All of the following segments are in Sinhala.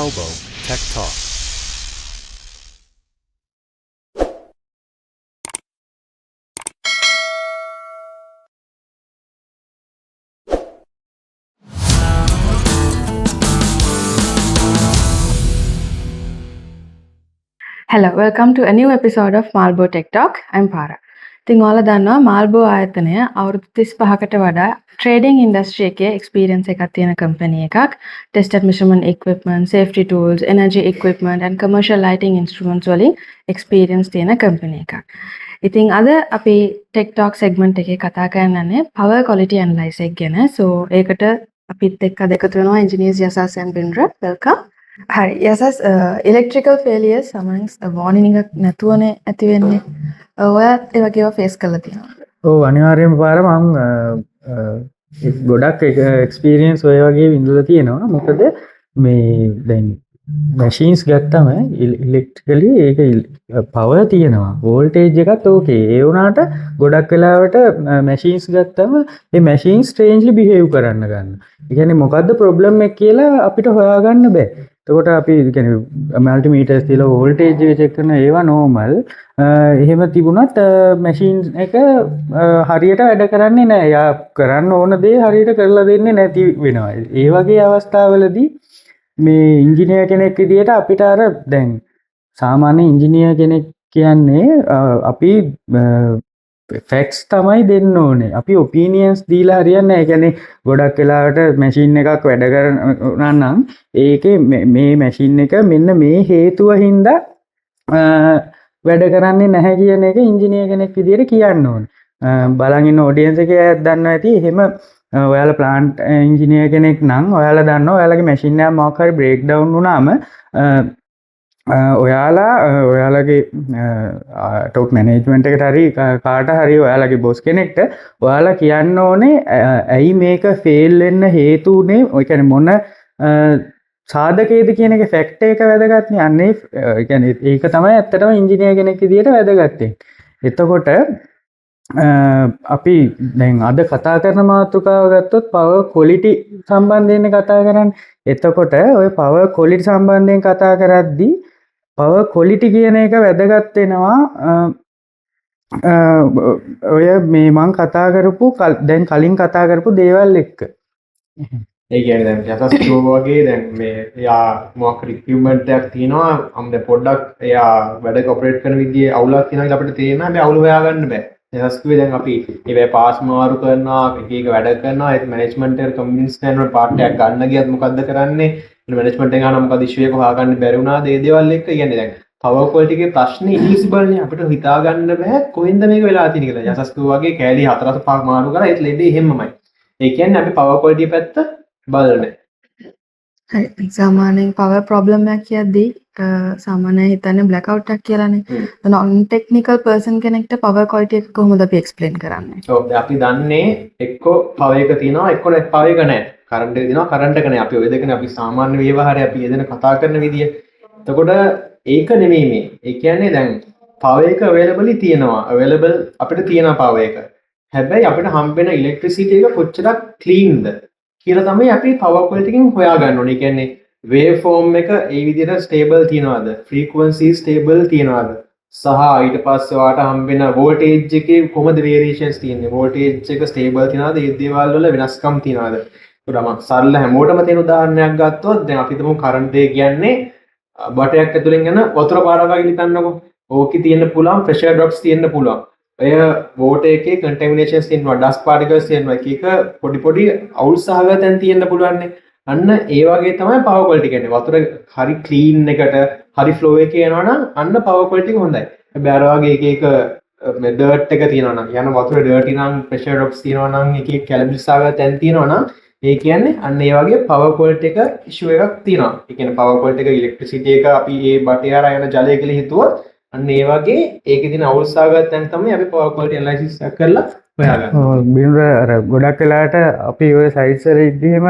Malbo Tech Talk. Hello, welcome to a new episode of Malbo Tech Talk. I'm Para. ඉතින් ඔයාලා දන්නවා Malbo ආයතනය අවුරුදු 35කට වඩා trading industry එකේ experience එකක් තියෙන company එකක්. Tested measurement equipment, safety tools, energy equipment and commercial lighting instruments වලින් experience තියෙන company එකක්. ඉතින් අද අපි Tech Talk segment එකේ කතා කරන්නේ power quality analysis එක ගැන. So ඒකට අපිත් එක්ක එකතු වෙනවා engineers Yasas and Bindra. Welcome. හරි යසස් ඉලෙක්ට්‍රිකල් ෆේලියර්ස් සමන්ස් වෝනින් එකක් නැතුවනේ ඇති වෙන්නේ. ඔයත් ඒ වගේව ෆේස් කරලා තියෙනවා. ඔව් අනිවාර්යෙන්ම පාර මම ගොඩක් එක්ස්පීරියන්ස් ඔය වගේ විඳලා තියෙනවා. මොකද මේ දැන් මැෂින්ස් ගත්තම ඉලෙක්ට්‍රිකලි ඒක පවර් තියෙනවා. වෝල්ටේජ් එකත් ඕකේ. ඒ වුණාට ගොඩක් වෙලාවට මැෂින්ස් ගත්තම මේ මැෂින් ස්ට්‍රේන්ජ්ලි බිහේව් කරන්න ගන්නවා. ඒ කියන්නේ මොකද්ද ප්‍රොබ්ලම් එක කියලා අපිට හොයාගන්න බෑ. එතකොට අපි කියන්නේ මල්ටිමීටර්ස් තියලා වෝල්ටේජ් එක චෙක් කරන ඒවා නෝමල්. එහෙම තිබුණත් මැෂින් එක හරියට වැඩ කරන්නේ නැහැ. යා කරන්න ඕන දේ හරියට කරලා දෙන්නේ නැති වෙනවා. ඒ වගේ අවස්ථාවලදී මේ ඉංජිනේර් කෙනෙක් විදියට අපිට අර දැන් සාමාන්‍ය ඉංජිනේර් කෙනෙක් කියන්නේ අපි ෆැක්ට්ස් තමයි දෙන්න ඕනේ. අපි ඔපිනියන්ස් දීලා හරියන්නේ නැහැ. ඒ කියන්නේ ගොඩක් වෙලාවට මැෂින් එකක් වැඩ කරනවා නම් ඒකේ මේ මැෂින් එක මෙන්න මේ හේතුව හින්දා වැඩ කරන්නේ නැහැ කියන එක ඉංජිනේර් කෙනෙක් විදියට කියන්න ඕනේ. බලන් ඉන්න ඔඩියන්ස් එකේ අයත් දන්නවා ඇති. එහෙම ඔයාලා ප්ලාන්ට් ඉංජිනේර් කෙනෙක් නම් ඔයාලා දන්නවා ඔයාලගේ මැෂින් එක මොකක් හරි බ්‍රේක් ඩවුන් වුණාම ඔයාලගේ ටොප් මැනේජ්මන්ට් එකට හරි කාට හරි ඔයාලගේ බොස් කෙනෙක්ට ඔයාලා කියන්න ඕනේ ඇයි මේක ෆේල් වෙන්න හේතු උනේ. ඔය කියන්නේ මොන සාධකයේද කියන එක ෆැක්ට් එක වැදගත් නේ. අන්නේ ඒ කියන්නේ ඒක තමයි ඇත්තටම ඉංජිනේර් කෙනෙක් විදියට වැදගත්. එතකොට අපි දැන් අද කතා කරන මාතෘකාව ගත්තොත් පවර් ක්වොලිටි සම්බන්ධයෙන් කතා කරන්නේ. එතකොට ඔය පවර් ක්වොලිටි සම්බන්ධයෙන් කතා කරද්දී පවර් ක්වොලිටි කියන එක වැදගත් වෙනවා. ඔය මේ මම කතා කරපු දැන් කලින් කතා කරපු දේවල් එක්ක. ඒ කියන්නේ දැන් යසස් කිව්වා වගේ දැන් මේ එයා මොකක් හරි ඉක්විප්මන්ට් එකක් තියෙනවා. අම්ද පොඩ්ඩක් එයා වැඩ ඔපරේට් කරන විදිහේ අවුලක් තියෙනවා කියලා අපිට තේරෙනවා. හැබැයි අවුල හොයාගන්න බෑ. යසස් කිව්වේ දැන් අපි ඒවැ පාස් මාරු කරනවා, එක වැඩ කරනවා. ඒක මැනේජ්මන්ට් එකට කම්යුනිස් කරන පාර්ට් එකක් ගන්න ගියත් මොකද්ද කරන්නේ? මැනේජ්මන්ට් එකෙන් අහනවා මොකද ඉෂුව එක හොයාගන්න බැරි වුණාද? ඒ දේවල් එක්ක කියන්නේ දැන් පවර් ක්වොලිටි එකේ ප්‍රශ්නේ ඉන්විසිබල් නේ. අපිට හිතා ගන්න බෑ කොහෙන්ද මේක වෙලා තියෙන්නේ කියලා. යසස් කිව්වා වගේ කෑලි 4-5 මාරු කරලා ඒත් ලෙඩේ එහෙමමයි. ඒ කියන්නේ අපි පවර් ක්වොලිටි පැත්ත බලන්නේ. හරි සාමාන්‍යයෙන් power problem එකක් කියද්දී සාමාන්‍යයෙන් හිතන්නේ බ්ලැක් අවුට් එකක් කියලානේ. non technical person කෙනෙක්ට power quality එක කොහොමද අපි explain කරන්නේ? ඔව් දැන් අපි දන්නේ එක්ක power එක තියෙනවා එක්ක net power එක නැහැ. කරන්ට් එක තියෙනවා කරන්ට් එක නැහැ. අපි ඔය දෙකනේ අපි සාමාන්‍ය ව්‍යවහාරය අපි එදෙන කතා කරන විදිය. එතකොට ඒක නෙමෙයි මේ. ඒ කියන්නේ දැන් power එක available තියෙනවා. available අපිට තියෙනවා power එක. හැබැයි අපිට හම්බෙන electricity එක කොච්චරක් cleanද කියලා තමයි අපි power quality එකෙන් හොයාගන්න ඕනේ. ඒ කියන්නේ wave form එක ඒ විදිහට stable තියනවාද? frequency stable තියනවාද? සහ ඊට පස්සේ ඔයාට හම්බෙන voltage එකේ කොහොමද variations තියෙන්නේ? voltage එක stable තියනවාද? ඒ දේවල් වල වෙනස්කම් තියනවාද? ඒකට මම සරල හැමෝටම තියෙන උදාහරණයක් ගත්තොත් දැන් අපි හිතමු current එක කියන්නේ බටයක් ඇතුලෙන් යන වතුර පාරක් වගේ හිතන්නකෝ. ඕකේ තියෙන්න පුළුවන් pressure drops තියෙන්න පුළුවන්. ඔය water එකේ contaminations තියෙනවා, dust particles තියෙනවා, එක පොඩි පොඩි අවුල් සහගත තැන් තියෙන්න පුළුවන් නේ. අන්න ඒ වගේ තමයි power quality කියන්නේ. වතුර හරි clean එකට හරි flow එකේ යනවා නම් අන්න power quality එක හොඳයි. හැබැයි අර වගේ එක dirt එක තියෙනවා නම් යන වතුර dirty නම් pressure drops තියෙනවා නම් එක calorie සහගත තැන් තියෙනවා නම් ඒ කියන්නේ අන්න ඒ වගේ power quality එක issue එකක් තියෙනවා. ඒ කියන්නේ power quality එක electricity එක අපි ඒ බටේ හරහා යන ජලය කියලා හිතුවොත් අන්න ඒ වගේ ඒකේ තියෙන අවුල් සහගත තැන් තමයි අපි power quality analysis එක කරලා හොයාගන්නේ. ඔව් බින්ද අර ගොඩක් වෙලාවට අපි ඔය සයිට්ස් වල ඉද්දිම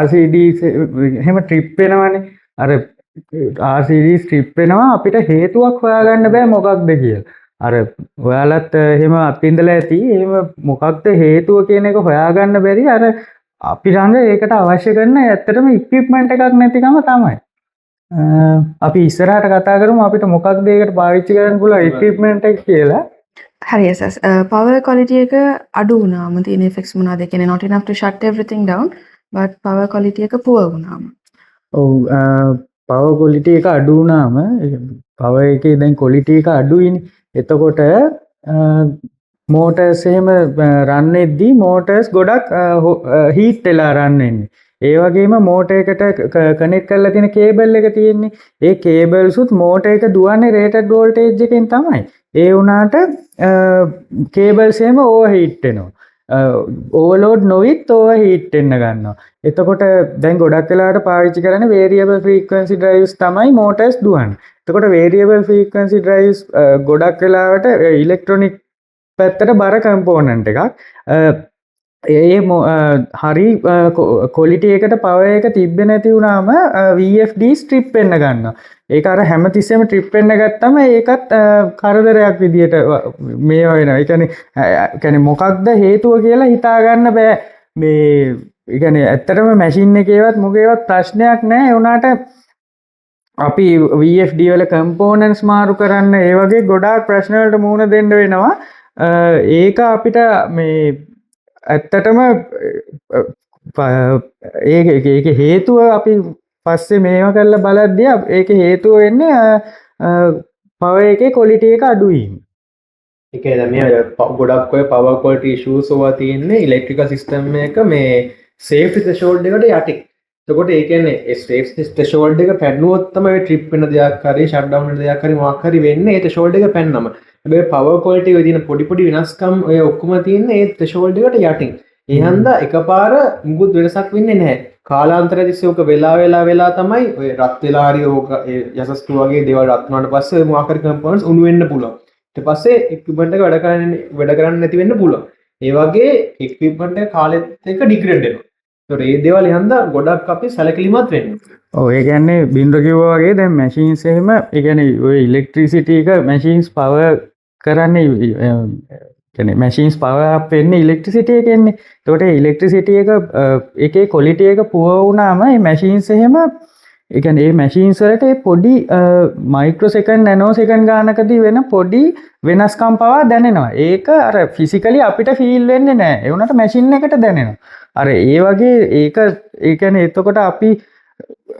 RCD එහෙම ට්‍රිප් වෙනවනේ. අර RCD ට්‍රිප් වෙනවා අපිට හේතුවක් හොයාගන්න බෑ මොකක්ද කියලා. අර ඔයාලත් එහෙම අත්විඳලා ඇති. එහෙම මොකක්ද හේතුව කියන එක හොයාගන්න බැරි අර අපි ළඟ ඒකට අවශ්‍ය කරන ඇත්තටම ඉක්විප්මන්ට් එකක් නැතිකම තමයි. අපි ඉස්සරහට කතා කරමු අපිට මොකක්ද ඒකට පාවිච්චි කරන්න පුළුවන් ඉක්විප්මන්ට් එක කියලා. හරි SS power quality එක අඩු වුණාම තියෙන effects මොනවාද? ඒ කියන්නේ not enough to shut everything down but power quality එක poor වුණාම. ඔව් power quality එක අඩු වුණාම power එකේ දැන් quality එක අඩුයිනේ. එතකොට මෝටර්ස් එහෙම රන් වෙද්දී මෝටර්ස් ගොඩක් හීට් වෙලා රන් වෙන්නේ. ඒ වගේම මෝටර් එකට කනෙක්ට් කරලා තියෙන කේබල් එක තියෙන්නේ. ඒ කේබල්ස් උත් මෝටර් එක දුවන්නේ රේටඩ් වෝල්ටේජ් එකෙන් තමයි. ඒ වුණාට කේබල්ස් එහෙම ඕවර්හීට් වෙනවා. ඕවර්ලෝඩ් නොවිත් ඕවර්හීට් වෙන්න ගන්නවා. එතකොට දැන් ගොඩක් වෙලාවට පාවිච්චි කරන්නේ වේරියබල් ෆ්‍රීකවන්සි ඩ්‍රයිව්ස් තමයි මෝටර්ස් දුවන්නේ. එතකොට වේරියබල් ෆ්‍රීකවන්සි ඩ්‍රයිව්ස් ගොඩක් වෙලාවට ඉලෙක්ට්‍රොනික පැත්තට බර කම්පෝනන්ට් එකක්. ඒ හරි කොලිටි එකට පවර් එක තිබ්බේ නැති වුණාම VFD ස්ට්‍රිප් වෙන්න ගන්නවා. ඒක අර හැමතිස්සෙම ට්‍රිප් වෙන්න ගත්තම ඒකත් කරදරයක් විදියට මේ වෙනවා. ඒ කියන්නේ මොකක්ද හේතුව කියලා හිතා ගන්න බෑ. මේ ඒ කියන්නේ ඇත්තටම මැෂින් එකේවත් මොකේවත් ප්‍රශ්නයක් නැහැ. ඒ වුණාට අපි VFD වල කම්පෝනන්ට්ස් මාරු කරන්න ඒ වගේ ගොඩාක් ප්‍රශ්න වලට මුහුණ දෙන්න වෙනවා. ඒක අපිට මේ ඇත්තටම ඒක හේතුව අපි පස්සේ මේවා කරලා බලද්දී ඒක හේතුව වෙන්නේ පවර් එකේ ක්වොලිටි එක අඩු වීම. ඒ කියන්නේ මේ ගොඩක් ඔය පවර් ක්වොලිටි ඉෂුස් ඕවා තියෙන්නේ ඉලෙක්ට්‍රිකල් සිස්ටම් එක මේ සේෆ්ටි ත්‍රෙෂෝල්ඩ් එකට යටින්. එතකොට ඒ කියන්නේ ඒ සේෆ්ටි ත්‍රෙෂෝල්ඩ් එක පැන්නුවොත් තමයි ට්‍රිප් වෙන දෙයක් හරි ෂට් ඩවුන් වෙන දෙයක් හරි මොකක් හරි වෙන්නේ ඒ ත්‍රෙෂෝල්ඩ් එක පැන්නම. හැබැයි පවර් ක්වොලිටි එකේ තියෙන පොඩි වෙනස්කම් ඔය ඔක්කොම තියෙන්නේ ඒ ත්‍රෙෂෝල්ඩ් එකට යටින්. ඒ හන්දා එකපාර මුකුත් වෙනසක් වෙන්නේ නැහැ. කාලාන්තරය තිස්සේ ඔක වෙලා තමයි ඔය රත් වෙලා හරි ඕක යසස්තු වගේ දේවල් රත් වුණාට පස්සේ මොකක් හරි කම්පෝනන්ට්ස් උණු වෙන්න පුළුවන්. ඊට පස්සේ ඉක්විප්මන්ට් එක වැඩ කරන්නේ නැති වෙන්න පුළුවන්. ඒ වගේ ඉක්විප්මන්ට් එක කාලෙත් එක්ක ඩිග්‍රේඩ් වෙනවා. ඒතකොට මේ දේවල් හන්දා ගොඩක් අපි සැලකිලිමත් වෙන්න. ඔව් ඒ කියන්නේ බින්දු කිව්වා වගේ දැන් මැෂින්ස් එහෙම ඒ කියන්නේ ඔය ඉලෙක්ට්‍රිසිටි එක මැෂින්ස් පවර් කරන්නේ කියන්නේ මැෂින්ස් පවර් අප් වෙන්නේ ඉලෙක්ට්‍රිසිටි එකෙන්නේ. ඒකට ඉලෙක්ට්‍රිසිටි එක එකේ ක්වොලිටි එක පුවර් වුණාම මේ මැෂින්ස් එහෙම ඒ කියන්නේ මේ මැෂින්ස් වලට පොඩි මයික්‍රෝ සෙකන්ඩ් නැනෝ සෙකන්ඩ් ගානකදී වෙන පොඩි වෙනස්කම් පවා දැනෙනවා. ඒක අර ෆිසිකලි අපිට ෆීල් වෙන්නේ නැහැ. ඒ වුණාට මැෂින් එකට දැනෙනවා. අර ඒ වගේ ඒක ඒ කියන්නේ එතකොට අපි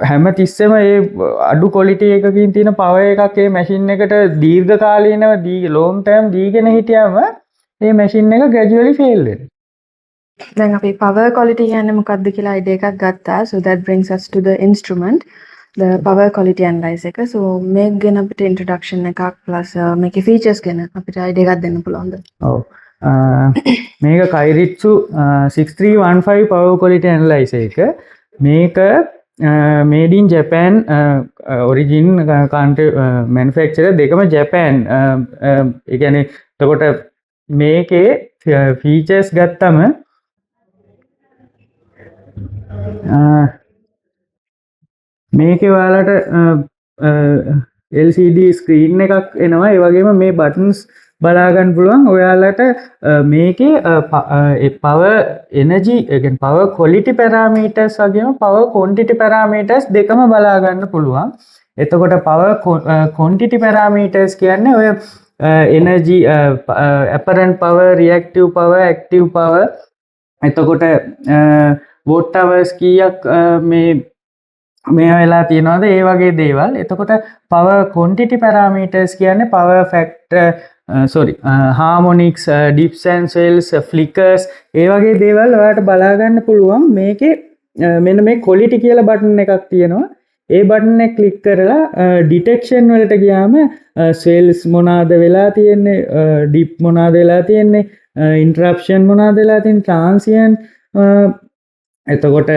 හැම තිස්සෙම ඒ අඩු ක්වොලිටි එකකින් තියෙන පවර් එකක් ඒ මැෂින් එකට දීර්ඝ කාලීනව ලොන්గ్ ටර්ම් දීගෙන හිටියම මේ මැෂින් එක ග්‍රැජුවලි ෆේල් වෙනවා. දැන් අපි power quality කියන්නේ මොකක්ද කියලා idea එකක් ගත්තා. So that brings us to the instrument, the power quality analyzer එක. So මේක ගැන අපිට introduction එකක් plus මේකේ features ගැන අපිට idea එකක් දෙන්න පුළුවන්ද? ඔව්. මේක Kairitsu 6315 power quality analyzer එක. මේක made in Japan origin country manufacturer දෙකම Japan. ඒ කියන්නේ එතකොට මේකේ ෆීචර්ස් ගත්තම මේකේ ඔයාලට LCD ස්ක්‍රීන් එකක් එනවා. ඒ වගේම මේ බටන්ස් බලා ගන්න පුළුවන්. ඔයාලට මේකේ power energy ඒ කියන්නේ power quality parameters වගේම power quantity parameters දෙකම බලා ගන්න පුළුවන්. එතකොට power quantity parameters කියන්නේ ඔය energy apparent power, reactive power, active power. එතකොට watt hours කීයක් මේ වෙලා තියෙනවද ඒ වගේ දේවල්. එතකොට power quantity parameters කියන්නේ power factor harmonics, dips and swells, flickers ඒ වගේ දේවල් ඔයාලට බලා ගන්න පුළුවන්. මේකේ මෙන්න මේ quality කියලා බටන් එකක් තියෙනවා. ඒ බටන් එක ක්ලික් කරලා ඩිටෙක්ෂන් වලට ගියාම ස්වෙල්ස් මොනවාද වෙලා තියෙන්නේ, ඩිප් මොනවාද වෙලා තියෙන්නේ, ඉන්ටරප්ෂන් මොනවාද වෙලා තියෙන්නේ, ට්‍රාන්සියන්ට්, එතකොට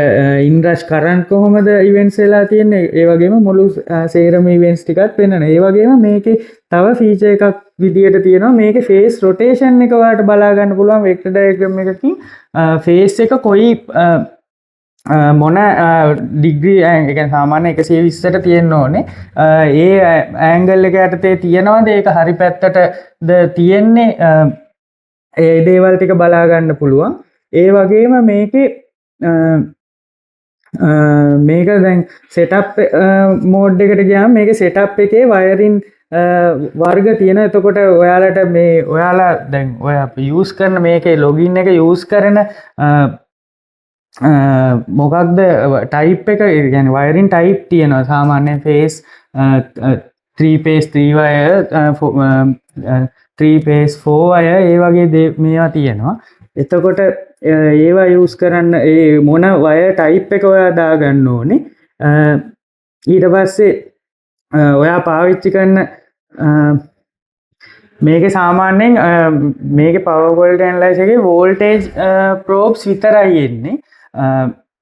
ඉන්රෂ් කරන්ට් කොහොමද ඉවෙන්ට්ස් වෙලා තියෙන්නේ, ඒ වගේම මුළු සේරම ඉවෙන්ට්ස් ටිකක් පෙන්වනවා. ඒ වගේම මේකේ තව ෆීචර් එකක් විදියට තියෙනවා. මේකේ ෆේස් රොටේෂන් එක ඔයාලට බලා ගන්න පුළුවන් වෙක්ටර් ඩයග්‍රෑම් එකකින්. ෆේස් එක කොයි මොන ඩිග්‍රී ඒ කියන්නේ සාමාන්‍ය 120ට තියෙන්න ඕනේ. ඒ ඇන්ගල් එක යටතේ තියෙනවද, ඒක හරි පැත්තටද තියෙන්නේ, ඒ දේවල් ටික බලා ගන්න පුළුවන්. ඒ වගේම මේකේ මේක දැන් සෙටප් මෝඩ් එකට ගියාම මේක සෙටප් එකේ වයරින් වර්ග තියෙන. එතකොට ඔයාලට මේ ඔයාලා දැන් ඔය යූස් කරන මේකේ ලොගින් එක යූස් කරන මොකක්ද ටයිප් එක يعني වයරින් ටයිප් තියෙනවා. සාමාන්‍යයෙන් phase 3 phase 3 wire 3 phase 4 wire ඒ වගේ මේවා තියෙනවා. එතකොට ඒවා යූස් කරන්න ඒ මොන වයර් ටයිප් එක ඔයා දාගන්න ඕනේ. ඊට පස්සේ ඔයා පාවිච්චි කරන මේක සාමාන්‍යයෙන් මේක පවර් වෝල්ටේජ් ඇනලයිසර් එකේ වෝල්ටේජ් ප්‍රෝබ්ස් විතරයි එන්නේ.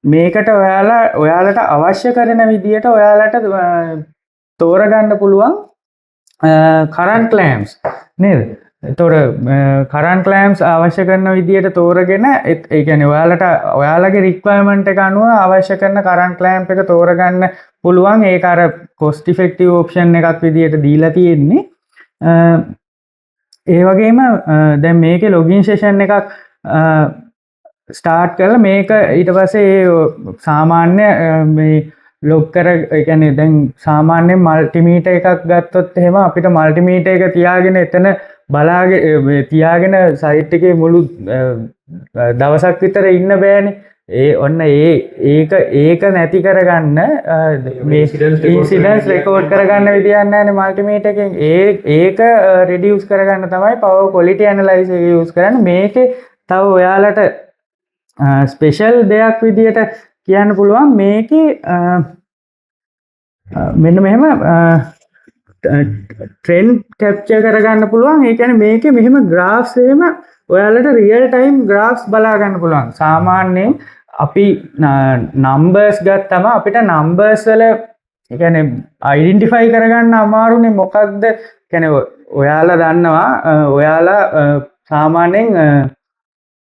මේකට ඔයාලට අවශ්‍ය කරන විදියට ඔයාලට තෝරගන්න පුළුවන් කරන්ට් ලෑම්ප්ස් නේද? එතකොට කරන්ට් ලෑම්ප්ස් අවශ්‍ය කරන විදියට තෝරගෙන ඒ කියන්නේ ඔයාලගේ රික්වයර්මන්ට් එක අනුව අවශ්‍ය කරන කරන්ට් ලෑම්ප් එක තෝරගන්න පුළුවන්. ඒක අර කොස්ට් ඉෆෙක්ටිව් ඔප්ෂන් එකක් විදියට දීලා තියෙන්නේ. ඒ වගේම දැන් මේකේ ලොගින් සෙෂන් එකක් ස්ටාර්ට් කරලා මේක ඊට පස්සේ සාමාන්‍ය මේ ලොග් කර ඒ කියන්නේ දැන් සාමාන්‍යයෙන් මල්ටිමීටර් එකක් ගත්තොත් එහෙම අපිට මල්ටිමීටර් එක තියාගෙන එතන බලාගෙන තියාගෙන සයිට් එකේ මුළු දවසක් විතර ඉන්න බෑනේ. ඒක නැති කරගන්න මේ ඉන්සිඩන්ස් රෙකෝඩ් කරගන්න විදියක් නැහැනේ මල්ටිමීටර් එකෙන්. ඒක රිඩියුස් කරගන්න තමයි පවර් ක්වොලිටි ඇනලයිසර් එක යූස් කරන්නේ. මේකේ තව ඔයාලට ස්පෙෂල් දෙයක් විදියට කියන්න පුළුවන්. මේකේ මෙන්න මෙහෙම ට්‍රෙන්ඩ් කැප්චර් කරගන්න පුළුවන්. ඒ කියන්නේ මේකේ මෙහෙම ග්‍රාෆ්ස් එහෙම ඔයාලට රියල් ටයිම් ග්‍රාෆ්ස් බලා ගන්න පුළුවන්. සාමාන්‍යයෙන් අපි නම්බර්ස් ගත්තම අපිට නම්බර්ස් වල ඒ කියන්නේ අයිඩෙන්ටිෆයි කරගන්න අමාරුනේ මොකක්ද. කියන්නේ ඔයාලා දන්නවා ඔයාලා සාමාන්‍යයෙන්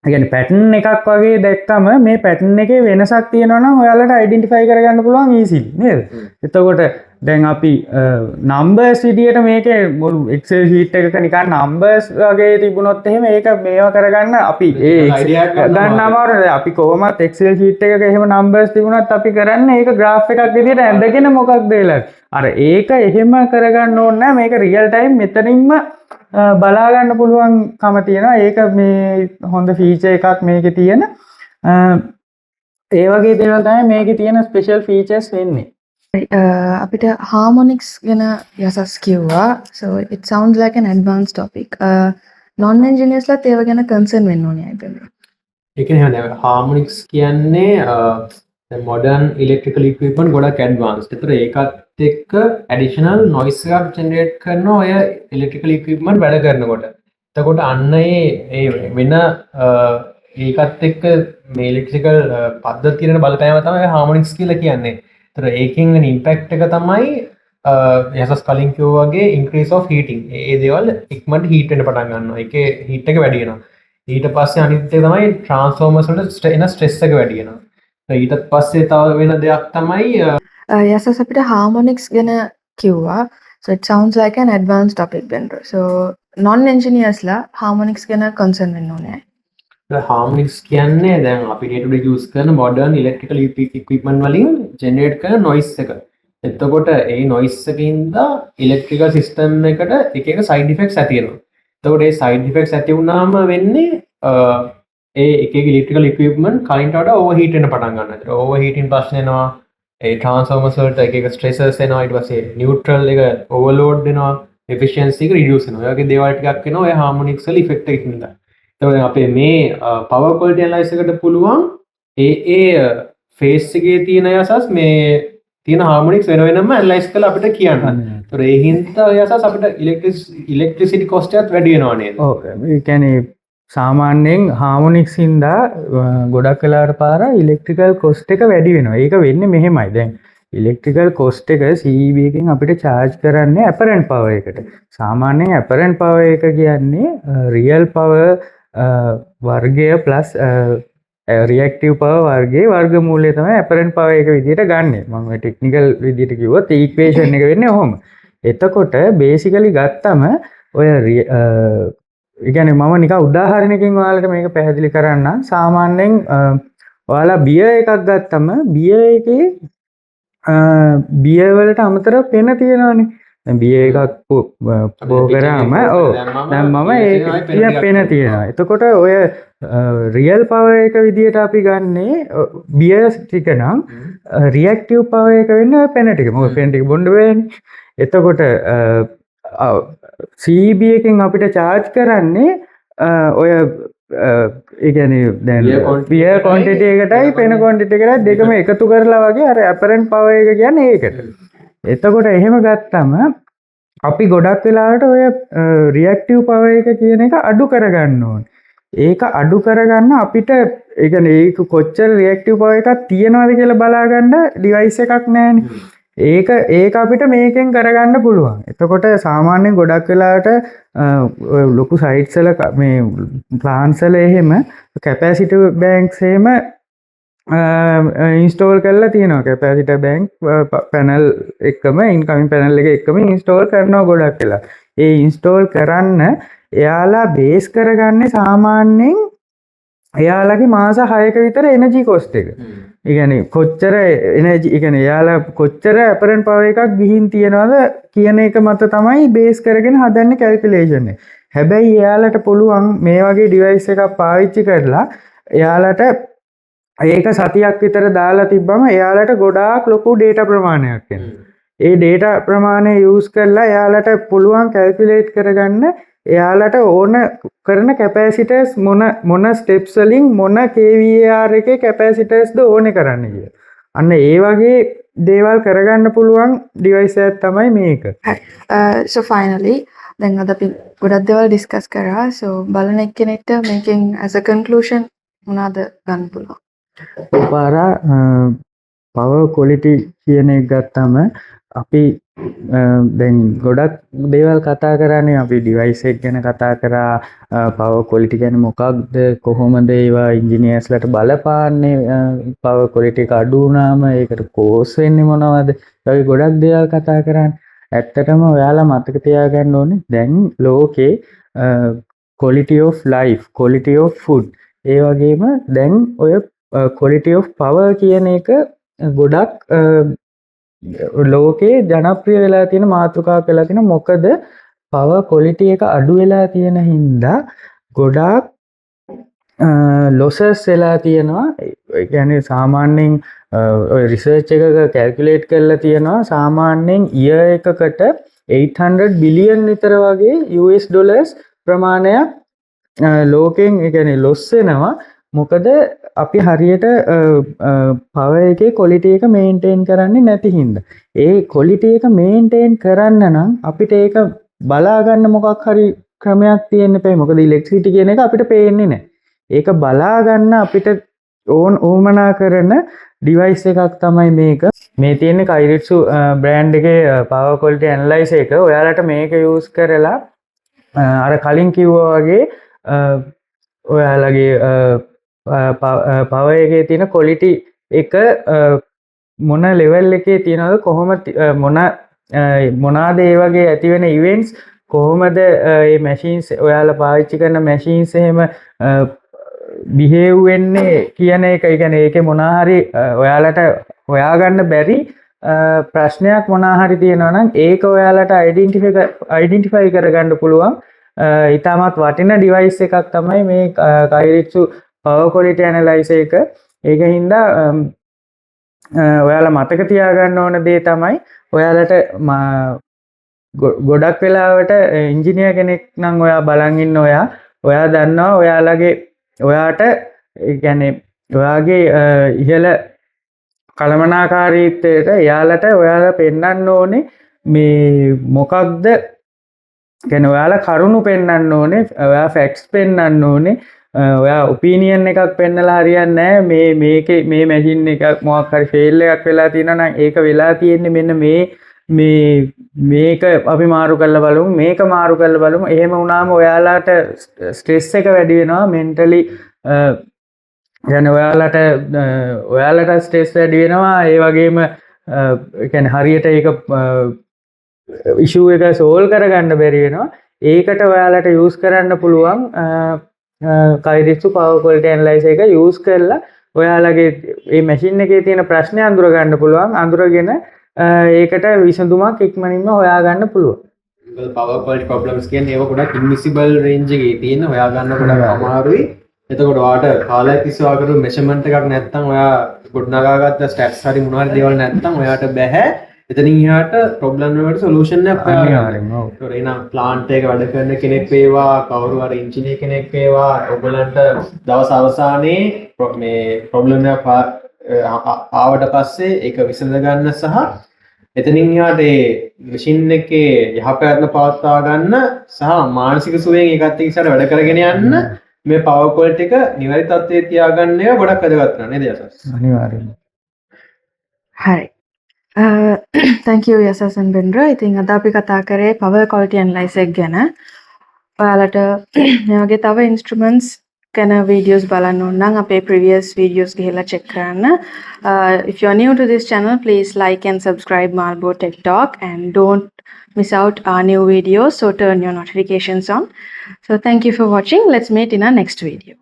يعني පැටර්න් එකක් වගේ දැක්කම මේ පැටර්න් එකේ වෙනසක් තියෙනවා නම් ඔයාලට අයිඩෙන්ටිෆයි කරගන්න පුළුවන් ඊසිලි නේද? එතකොට දැන් අපි නම්බර්ස් විදියට මේකේ මුළු Excel sheet එකක නිකන් නම්බර්ස් වගේ තිබුණොත් එහෙම ඒක මේවා කරගන්න අපි ගන්න අමාරුයි. අපි කොහොමත් Excel sheet එකක එහෙම නම්බර්ස් තිබුණත් අපි කරන්නේ ඒක graph එකක් විදියට ඇඳගෙන මොකක්ද වෙලා. අර ඒක එහෙම කරගන්න ඕනේ නැහැ. මේක රියල් ටයිම් මෙතනින්ම බලාගන්න පුළුවන් කම තියෙනවා. ඒක මේ හොඳ ෆීචර් එකක් මේකේ තියෙන. ඒ වගේ දේවල් තමයි මේකේ තියෙන ස්පෙෂල් ෆීචර්ස් වෙන්නේ. අපිට harmonics ගැන යසස් කිව්වා. So it sounds like an advanced topic. Non engineers ලාත් ඒව ගැන concern වෙන්න ඕනේ අයිබෙන්. ඒ කියන්නේ harmonics කියන්නේ modern electrical equipment ගොඩක් advanced. ඒතර ඒකත් එක්ක additional noise එකක් generate කරන ඔය electrical equipment වැඩ කරනකොට. එතකොට අන්න ඒ වෙන ඒකත් එක්ක මේ electrical පද්ධතියට බලපෑම තමයි harmonics කියලා කියන්නේ. ඒතර ඒකෙන් වෙන impact එක තමයි යසස් කලින් කිව්වා වගේ increase of heating. ඒ දේවල් ඉක්මනට heat වෙන්න පටන් ගන්නවා. ඒකේ heat එක වැඩි වෙනවා. ඊට පස්සේ අනිත් එක තමයි transformers වලට එන stress එක වැඩි වෙනවා. ඊට පස්සේ තව වෙන දෙයක් තමයි යසස් අපිට harmonics ගැන කිව්වා. So it sounds like an advanced topic then. So non engineers ලා harmonics ගැන concern වෙන්න ඕනේ. harmonics කියන්නේ දැන් අපි day to day use කරන modern electrical equipment වලින් generate කරන noise එක. එතකොට ඒ noise එකකින්ද electrical system එකට එක එක side effects ඇති වෙනවා. එතකොට ඒ side effects ඇති වුණාම වෙන්නේ ඒ එක එක electrical equipment කලින්ට වඩා overheat වෙන්න පටන් ගන්නවා. ඒතර overheating ප්‍රශ්න එනවා. ඒ transformers වලට එක එක stresses එනවා. ඊට පස්සේ neutral එක overload වෙනවා. efficiency එක reduce වෙනවා. ඒ වගේ දේවල් ටිකක් එනවා ඔය harmonics වල effect එකකින් ඉඳලා. එතකොට අපේ මේ power quality analysis එකට පුළුවන් ඒ phase එකේ තියෙන යසස් මේ තියෙන harmonics වෙන වෙනම analyze කරලා අපිට කියන්න. ඒතර ඒ හින්දා යසස් අපිට electricity cost එකත් වැඩි වෙනවා නේද? ඔව්. ඒ කියන්නේ සාමාන්‍යයෙන් harmonics හින්දා ගොඩක් වෙලාවට පාර electrical cost එක වැඩි වෙනවා. ඒක වෙන්නේ මෙහෙමයි. දැන් electrical cost එක CEB එකෙන් අපිට charge කරන්නේ apparent power එකට. සාමාන්‍යයෙන් apparent power එක කියන්නේ real power වර්ගය plus reactive power වර්ගයේ වර්ගමූලය තමයි apparent power එක විදිහට ගන්නෙ. මම ඔය technical විදිහට කිව්වොත් equation එක වෙන්නේ ඔහොම. එතකොට basically ගත්තම ඔය ඒ කියන්නේ මම නිකන් උදාහරණයකින් ඔයාලට මේක පැහැදිලි කරන්නම්. සාමාන්‍යයෙන් ඔයාලා බියර් එකක් ගත්තම බියර් එකේ බියර් වලට අමතරව පෙන තියෙනවානේ. දැන් බියර් එකක් පෝ කරාම ඔව් දැන් මම ඒක පෙන තියෙනවා. එතකොට ඔය රියල් පවර් එක විදියට අපි ගන්නේ බියර් ටික නම් රියැක්ටිව් පවර් එක වෙන්නේ ඔය පෙන ටික. මොකද පෙන ටික බොන්න බෑනේ. එතකොට CB එකෙන් අපිට charge කරන්නේ ඔය ඒ කියන්නේ දැන් බියර් quantity එකටයි පෙන quantity එකටයි දෙකම එකතු කරලා වගේ අර apparent power එක කියන්නේ ඒකට. එතකොට එහෙම ගත්තම අපි ගොඩක් වෙලාවට ඔය reactive power එක කියන එක අඩු කරගන්න ඕනේ. ඒක අඩු කරගන්න අපිට ඒ කියන්නේ ඒක කොච්චර reactive power එකක් තියෙනවද කියලා බලා ගන්න device එකක් නැහැනේ. ඒක අපිට මේකෙන් කරගන්න පුළුවන්. එතකොට සාමාන්‍යයෙන් ගොඩක් වෙලාවට ලොකු සයිට්ස් වල මේ ප්ලාන්ට්ස් වල එහෙම කැපැසිටර් බැංක්ස් එහෙම ඉන්ස්ටෝල් කරලා තියෙනවා. කැපැසිටර් බැංක් පැනල් එකම ඉන්කමින් පැනල් එක එකම ඉන්ස්ටෝල් කරනවා ගොඩක් වෙලා. ඒ ඉන්ස්ටෝල් කරන්න එයාලා බේස් කරගන්නේ සාමාන්‍යයෙන් එයාලගේ මාස 6ක විතර එනර්ජි කොස්ට් එක. ඒ කියන්නේ කොච්චර එනර්ජි ඒ කියන්නේ එයාලා කොච්චර අපරන්ට් පවර් එකක් ගිහින් තියනවද කියන එක මත තමයි බේස් කරගෙන හදන්නේ කැල්කියුලේෂන් එක. හැබැයි එයාලට පුළුවන් මේ වගේ ඩිවයිස් එකක් පාවිච්චි කරලා එයාලට ඒක සතියක් විතර දාලා තිබ්බම එයාලට ගොඩාක් ලොකු data ප්‍රමාණයක් එනවා. ඒ data ප්‍රමාණය use කරලා එයාලට පුළුවන් කැල්කියුලේට් කරගන්න එයාලට ඕන කරන කැපැසිටර්ස් මොන ස්ටෙප්ස් වලින් මොන kVAR එකේ කැපැසිටර්ස්ද ඕනේ කරන්න කියලා. අන්න ඒ වගේ දේවල් කරගන්න පුළුවන් ඩිවයිස් එකක් තමයි මේක. so finally දැන් අද අපි ගොඩක් දේවල් ඩිස්කස් කරා. so බලන එක්කෙනෙක්ට මේකෙන් as a conclusion මොනවාද ගන්න පුළුවන්? පාරා power quality කියන එක ගත්තම අපි දැන් ගොඩක් දේවල් කතා කරන්නේ අපි ඩිවයිස් එක ගැන කතා කරා power quality කියන්නේ මොකක්ද කොහොමද ඒවා ඉන්ජිනියර්ස්ලාට බලපාන්නේ power quality එක අඩු වුණාම ඒකට කෝස් වෙන්නේ මොනවද ඒ ගොඩක් දේවල් කතා කරන්නේ ඇත්තටම ඔයාලා මතක තියාගන්න ඕනේ දැන් ලෝකේ quality of life quality of food ඒ වගේම දැන් ඔය quality of power කියන එක ගොඩක් ලෝකේ ජනප්‍රිය වෙලා තියෙන මාතෘකාවක් වෙලා තියෙන මොකද power quality එක අඩු වෙලා තියෙන හින්දා ගොඩාක් losses වෙලා තියෙනවා ඒ කියන්නේ සාමාන්‍යයෙන් ඔය රිසර්ච් එකක කැල්කියුලේට් කරලා තියෙනවා සාමාන්‍යයෙන් year එකකට 800 බිලියන් විතර වගේ US ඩොලර්ස් ප්‍රමාණයක් ලෝකෙන් ඒ කියන්නේ loss වෙනවා මොකද අපි හරියට power එකේ quality එක maintain කරන්නේ නැති හින්දා. ඒ quality එක maintain කරන්න නම් අපිට ඒක බලා ගන්න මොකක් හරි ක්‍රමයක් තියෙන්න එපා. මොකද electricity කියන එක අපිට පේන්නේ නැහැ. ඒක බලා ගන්න අපිට ඕමනා කරන device එකක් තමයි මේක. මේ තියෙන්නේ Kairitsu brand එකේ power quality analyzer එක. ඔයාලට මේක use කරලා අර කලින් කිව්වා වගේ ඔයාලගේ power එකේ තියෙන quality එක මොන level එකේ තියෙනවද කොහොමද මොනවාද ඒ වගේ ඇති වෙන events කොහොමද මේ machines ඔයාලා පාවිච්චි කරන machines එහෙම behave වෙන්නේ කියන එක. ඒ කියන්නේ ඒකේ මොනවා හරි ඔයාලට හොයාගන්න බැරි ප්‍රශ්නයක් මොනවා හරි තියෙනවා නම් ඒක ඔයාලට identify කරගන්න පුළුවන් ඉතාමත් වටින device එකක් තමයි මේ Kairitsu power quality analyzer එක. ඒකින්ද ඔයාලා මතක තියාගන්න ඕන දේ තමයි ඔයාලට ගොඩක් වෙලාවට ඉංජිනේර් කෙනෙක් නම් ඔයා බලන් ඉන්න ඔයා දන්නවා ඔයාට ඒ කියන්නේ ඔයාගේ ඉහළ කළමනාකාරීත්වයට ඔයාලා පෙන්වන්න ඕනේ මේ මොකක්ද කියන්නේ ඔයාලා කරුණු පෙන්වන්න ඕනේ ඔයා ෆැක්ට්ස් පෙන්වන්න ඕනේ ඔයා ඔපිනියන් එකක් පෙන්නලා හරියන්නේ නැහැ මේ මැෂින් එක මොකක් හරි ෆේල් එකක් වෙලා තියෙනවා නම් ඒක වෙලා තියෙන්නේ මෙන්න මේක අපි මාරු කරලා බලමු මේක මාරු කරලා බලමු එහෙම වුණාම ඔයාලට ස්ට්‍රෙස් එක වැඩි වෙනවා මෙන්ටලි කියන්නේ ඔයාලට ස්ට්‍රෙස් වැඩි වෙනවා ඒ වගේම කියන්නේ හරියට ඒක ඉෂුව එක සෝල්ව් කරගන්න බැරි වෙනවා ඒකට ඔයාලට යූස් කරන්න පුළුවන් Kairitsu power quality analyzer එක use කරලා ඔයාලගේ ඒ මැෂින් එකේ තියෙන ප්‍රශ්නේ අඳුර ගන්න පුළුවන්. අඳුරගෙන ඒකට විසඳුමක් ඉක්මනින්ම හොයාගන්න පුළුවන්. පවර් ක්වොලිටි ප්‍රොබ්ලම්ස් කියන්නේ ඒව ගොඩක් ඉන්විසිබල් රේන්ජ් එකේ තියෙන හොයාගන්න ගොඩක් අමාරුයි. එතකොට ඔයාට කාලයක් තිස්සේ ඔයා කරපු මෙෂර්මන්ට් එකක් නැත්නම් ඔයා ගොඩනගාගත්ත ස්ටැට්ස් හරි මොනවා හරි දේවල් නැත්නම් ඔයාට බෑ එතනින් එහාට ප්‍රොබ්ලම් වලට සොලියුෂන් එකක් අනිවාර්යෙන්ම ඔව්. ඒතකොට එහෙනම් ප්ලාන්ට් එක වැඩ කරන කෙනෙක් වේවා කවුරු හරි ඉන්ජිනියර් කෙනෙක් වේවා ඔයගලන්ට දවස් අවසානයේ මේ ප්‍රොබ්ලම් එක ආවට පස්සේ ඒක විසඳ ගන්න සහ එතනින් එහාට ඒ මැෂින් එකේ යහපැවැත්ම පවත්වා ගන්න සහ මානසික සුවයෙන් ඒකත් එක්ක ඉස්සරහට වැඩ කරගෙන යන්න මේ පවර් ක්වොලිටි එක නිවැරදි තත්ත්වයේ තියාගන්න එක ගොඩක් වැදගත් වෙනවා නේද යසස්? අනිවාර්යෙන්ම. හරි. thank you Yasas and බෙන්ඩ්‍ර. ඉතින් අද අපි කතා කරේ power quality analyzer එක ගැන. ඔයාලට මේ වගේ තව instruments ගැන videos බලන්න ඕන නම් අපේ previous videos ගිහලා check කරන්න. If you are new to this channel, please like and subscribe Marlboro Tech Talk and don't miss out our new videos. So turn your notifications on. So thank you for watching. Let's meet in our next video.